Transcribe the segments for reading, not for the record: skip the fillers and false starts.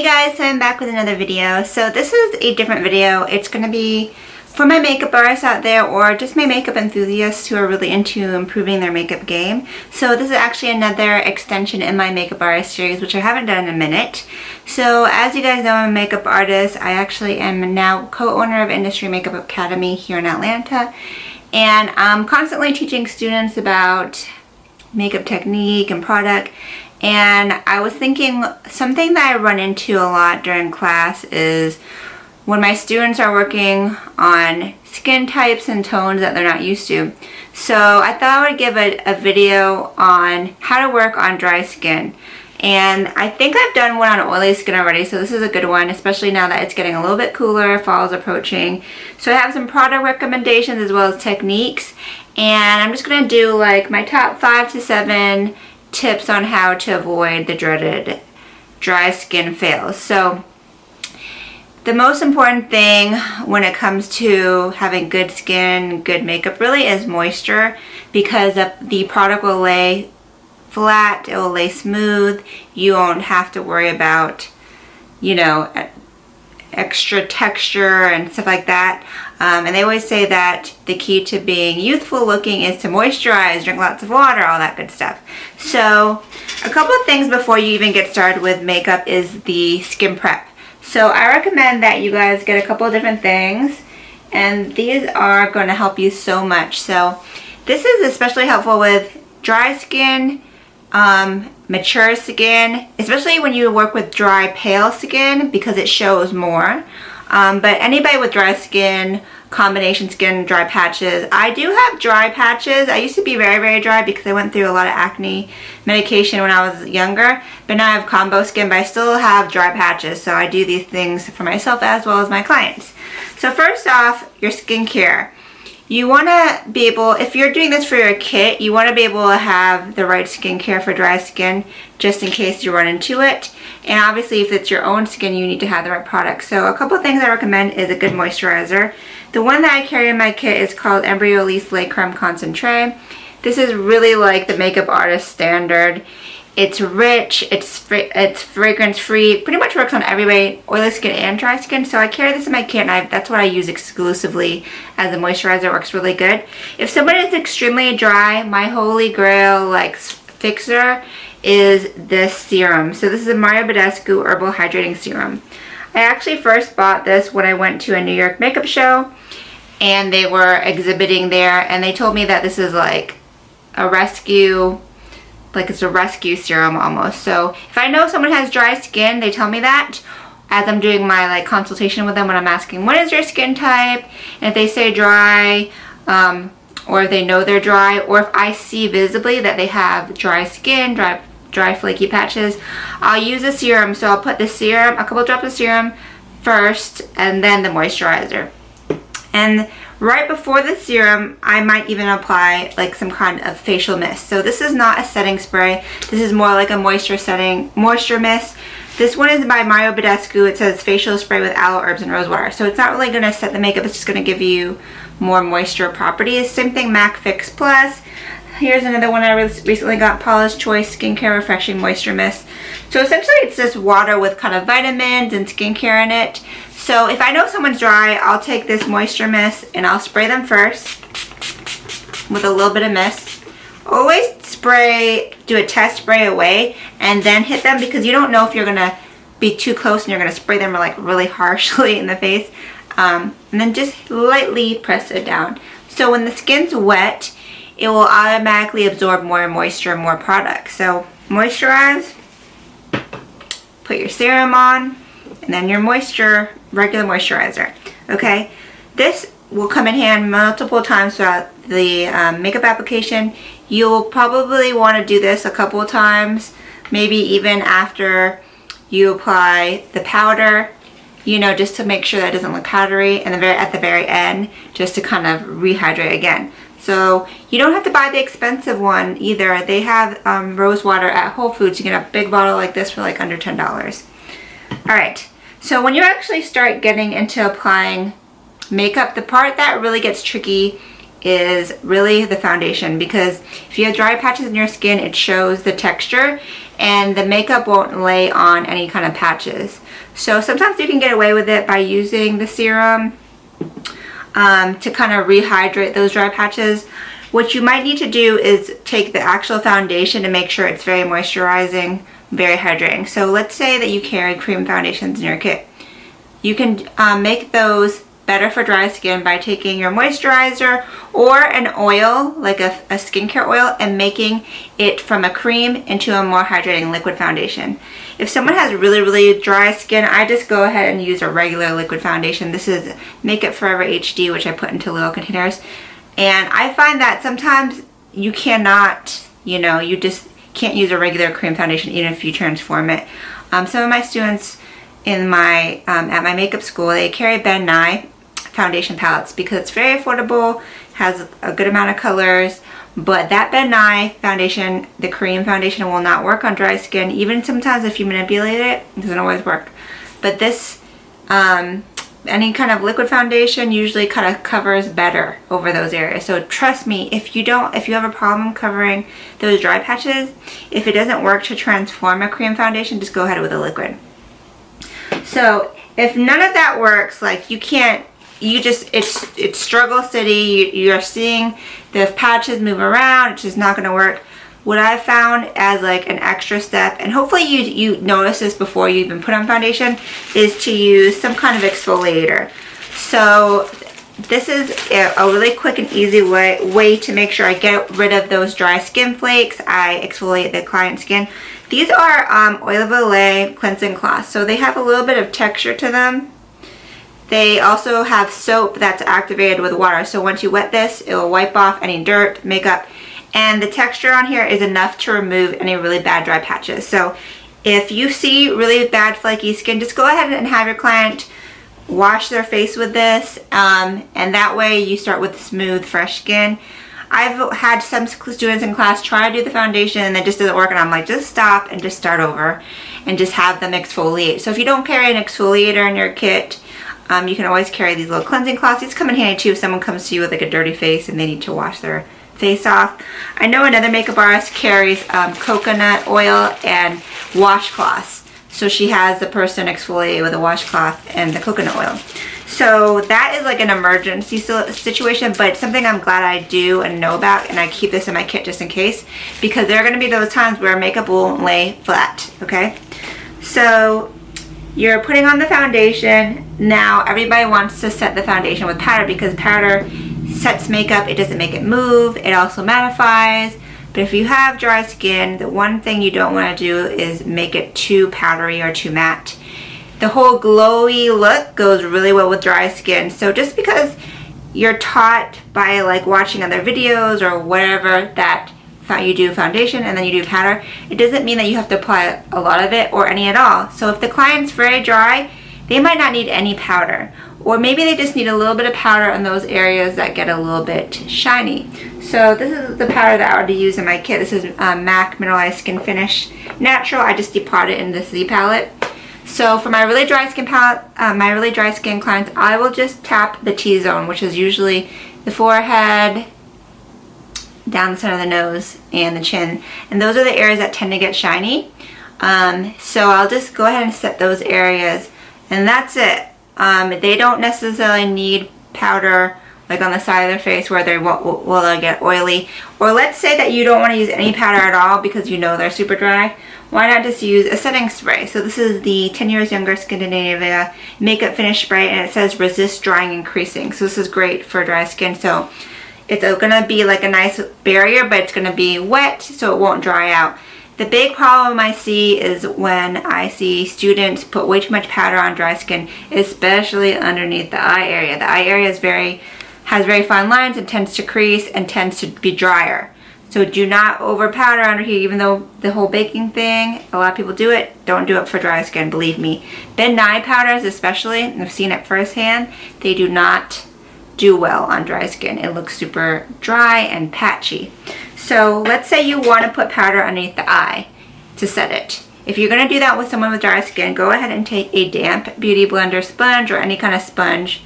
Guys, so I'm back with another video. So this is a different video. It's going to be for my makeup artists out there or just my makeup enthusiasts who are really into improving their makeup game. So this is actually another extension in my makeup artist series, which I haven't done in a minute. So as you guys know, I'm a makeup artist. I actually am now co-owner of Industry Makeup Academy here in Atlanta. And I'm constantly teaching students about makeup technique and product. And I was thinking something that I run into a lot during class is when my students are working on skin types and tones that they're not used to. So I thought I would give a video on how to work on dry skin. And I think I've done one on oily skin already, so this is a good one, especially now that it's getting a little bit cooler, fall's approaching. So I have some product recommendations as well as techniques. And I'm just going to do like my top 5 to 7 tips on how to avoid the dreaded dry skin fails. So the most important thing when it comes to having good skin, good makeup really is moisture, because the product will lay flat, it will lay smooth. You won't have to worry about, you know, extra texture and stuff like that. And they always say that the key to being youthful looking is to moisturize, drink lots of water, all that good stuff. So a couple of things before you even get started with makeup is the skin prep. So I recommend that you guys get a couple of different things, and these are going to help you so much. So this is especially helpful with dry skin, mature skin, especially when you work with dry pale skin because it shows more. But anybody with dry skin, combination skin, dry patches. I do have dry patches. I used to be very, very dry because I went through a lot of acne medication when I was younger. But now I have combo skin, but I still have dry patches. So I do these things for myself as well as my clients. So first off, your skincare. You want to be able, if you're doing this for your kit, you want to be able to have the right skincare for dry skin just in case you run into it. And obviously if it's your own skin, you need to have the right product. So a couple of things I recommend is a good moisturizer. The one that I carry in my kit is called Embryolisse Lait Creme Concentrate. This is really like the makeup artist standard. It's rich, it's fragrance free, pretty much works on every way, oily skin and dry skin. So I carry this in my kit, and that's what I use exclusively as a moisturizer. It works really good. If someone is extremely dry, my holy grail like fixer is this serum. So this is a Mario Badescu Herbal Hydrating Serum. I actually first bought this when I went to a New York makeup show, and they were exhibiting there, and they told me that this is like a rescue, like it's a rescue serum almost. So if I know someone has dry skin, they tell me that as I'm doing my like consultation with them, when I'm asking what is your skin type, and if they say dry, or if they know they're dry, or if I see visibly that they have dry skin, dry flaky patches, I'll use a serum. So I'll put the serum, a couple drops of serum first, and then the moisturizer. And right before the serum, I might even apply like some kind of facial mist. So this is not a setting spray. This is more like a moisture mist. This one is by Mario Badescu. It says facial spray with aloe, herbs, and rose water. So it's not really going to set the makeup. It's just going to give you more moisture properties. Same thing, MAC Fix Plus. Here's another one I recently got, Paula's Choice Skincare Refreshing Moisture Mist. So essentially it's just water with kind of vitamins and skincare in it. So if I know someone's dry, I'll take this moisture mist and I'll spray them first with a little bit of mist. Always spray, do a test spray away, and then hit them, because you don't know if you're going to be too close and you're going to spray them like really harshly in the face. And then just lightly press it down. So when the skin's wet, it will automatically absorb more moisture, more product. So moisturize, put your serum on, and then your regular moisturizer. Okay, this will come in hand multiple times throughout the makeup application. You'll probably want to do this a couple of times, maybe even after you apply the powder, you know, just to make sure that it doesn't look powdery, and at the very end, just to kind of rehydrate again. So you don't have to buy the expensive one either. They have rose water at Whole Foods. You can get a big bottle like this for like under $10. Alright, so when you actually start getting into applying makeup, the part that really gets tricky is really the foundation, because if you have dry patches in your skin, it shows the texture, and the makeup won't lay on any kind of patches. So sometimes you can get away with it by using the serum to kind of rehydrate those dry patches. What you might need to do is take the actual foundation to make sure it's very moisturizing, very hydrating. So let's say that you carry cream foundations in your kit. You can make those better for dry skin by taking your moisturizer or an oil, like a skincare oil, and making it from a cream into a more hydrating liquid foundation. If someone has really dry skin, I just go ahead and use a regular liquid foundation. This is Makeup Forever HD, which I put into little containers. And I find that sometimes you cannot, you just can't use a regular cream foundation even if you transform it. Some of my students in my at my makeup school, they carry Ben Nye foundation palettes because it's very affordable, has a good amount of colors, but that Ben Nye foundation, the cream foundation, will not work on dry skin. Even sometimes if you manipulate it, it doesn't always work. But this, any kind of liquid foundation usually kind of covers better over those areas. So trust me, if you have a problem covering those dry patches, if it doesn't work to transform a cream foundation, just go ahead with a liquid. So if none of that works, like it's struggle city, you're seeing the patches move around, it's just not going to work. What I've found as like an extra step, and hopefully you notice this before you even put on foundation, is to use some kind of exfoliator. So this is a really quick and easy way to make sure I get rid of those dry skin flakes. I exfoliate the client's skin. These are Oil of Olay cleansing cloths, so they have a little bit of texture to them. They also have soap that's activated with water, so once you wet this, it will wipe off any dirt, makeup, and the texture on here is enough to remove any really bad dry patches. So if you see really bad flaky skin, just go ahead and have your client wash their face with this, and that way you start with smooth, fresh skin. I've had some students in class try to do the foundation and it just doesn't work, and I'm like, just stop and just start over and just have them exfoliate. So if you don't carry an exfoliator in your kit, you can always carry these little cleansing cloths. These come in handy too if someone comes to you with like a dirty face and they need to wash their face off. I know another makeup artist carries coconut oil and washcloths. So she has the person exfoliate with a washcloth and the coconut oil. So that is like an emergency situation, but it's something I'm glad I do and know about, and I keep this in my kit just in case, because there are going to be those times where makeup won't lay flat, okay? So you're putting on the foundation. Now everybody wants to set the foundation with powder because powder sets makeup. It doesn't make it move. It also mattifies. But if you have dry skin, the one thing you don't want to do is make it too powdery or too matte. The whole glowy look goes really well with dry skin. So just because you're taught by like watching other videos or whatever that you do foundation and then you do powder, it doesn't mean that you have to apply a lot of it or any at all. So if the client's very dry, they might not need any powder, or maybe they just need a little bit of powder in those areas that get a little bit shiny. So this is the powder that I would use in my kit. This is MAC Mineralized Skin Finish Natural. I just depot it in this Z palette. So for my really dry skin clients, I will just tap the T-zone, which is usually the forehead, down the center of the nose, and the chin. And those are the areas that tend to get shiny. So I'll just go ahead and set those areas, and that's it. They don't necessarily need powder like on the side of their face where they will get oily. Or let's say that you don't want to use any powder at all because you know they're super dry. Why not just use a setting spray? So this is the 10 Years Younger Scandinavia Makeup Finish Spray, and it says resist drying and creasing. So this is great for dry skin. So it's going to be like a nice barrier, but it's going to be wet so it won't dry out. The big problem I see is when I see students put way too much powder on dry skin, especially underneath the eye area. The eye area has very fine lines and tends to crease and tends to be drier. So do not over powder under here, even though the whole baking thing, a lot of people do it. Don't do it for dry skin, believe me. Ben Nye powders especially, and I've seen it firsthand, they do not do well on dry skin. It looks super dry and patchy. So let's say you want to put powder underneath the eye to set it. If you're going to do that with someone with dry skin, go ahead and take a damp Beauty Blender sponge or any kind of sponge.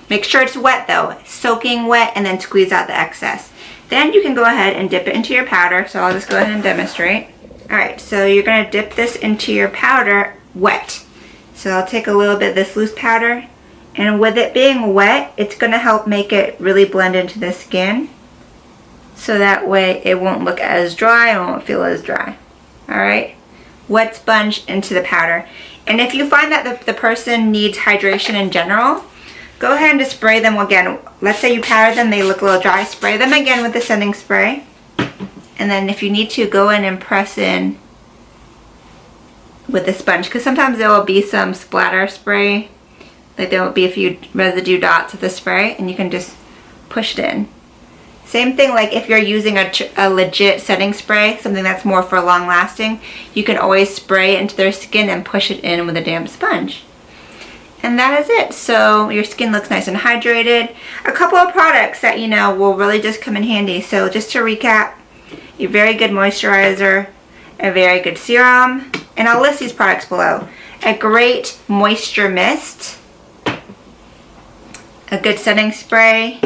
Make sure it's wet though, soaking wet, and then squeeze out the excess. Then you can go ahead and dip it into your powder. So I'll just go ahead and demonstrate. Alright, so you're going to dip this into your powder wet. So I'll take a little bit of this loose powder, and with it being wet, it's going to help make it really blend into the skin. So that way it won't look as dry and won't feel as dry. Alright? Wet sponge into the powder. And if you find that the person needs hydration in general, go ahead and just spray them again. Let's say you powder them, they look a little dry. Spray them again with the setting spray. And then if you need to, go in and press in with the sponge. Because sometimes there will be some splatter spray. Like there will be a few residue dots of the spray. And you can just push it in. Same thing like if you're using a legit setting spray, something that's more for long lasting, you can always spray it into their skin and push it in with a damp sponge. And that is it. So your skin looks nice and hydrated. A couple of products that you know will really just come in handy. So just to recap, a very good moisturizer, a very good serum, and I'll list these products below. A great moisture mist, a good setting spray,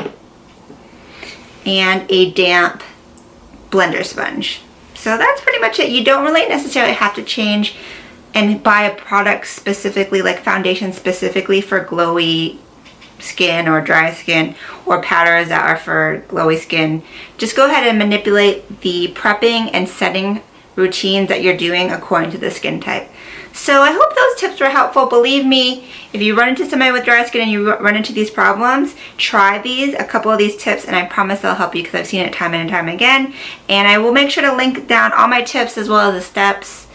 and a damp blender sponge. So that's pretty much it. You don't really necessarily have to change and buy a product specifically, like foundation specifically for glowy skin or dry skin, or powders that are for glowy skin. Just go ahead and manipulate the prepping and setting routines that you're doing according to the skin type. So I hope those tips were helpful. Believe me, if you run into somebody with dry skin and you run into these problems, try a couple of these tips, and I promise they'll help you because I've seen it time and time again. And I will make sure to link down all my tips as well as the steps,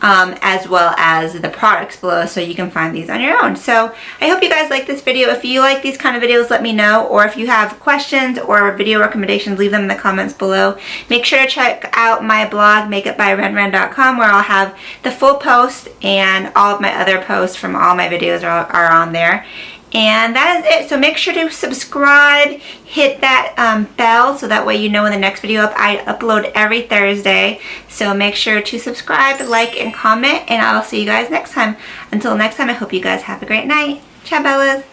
as well as the products below, so you can find these on your own. So I hope you guys like this video. If you like these kind of videos, let me know, or if you have questions or video recommendations, leave them in the comments below. Make sure to check out my blog, makeupbyrenren.com, where I'll have the full post, and all of my other posts from all my videos are on there. And that is it. So make sure to subscribe, hit that bell, so that way you know when the next video I upload every Thursday. So make sure to subscribe, like, and comment, and I'll see you guys next time. Until next time, I hope you guys have a great night. Ciao, Bellas.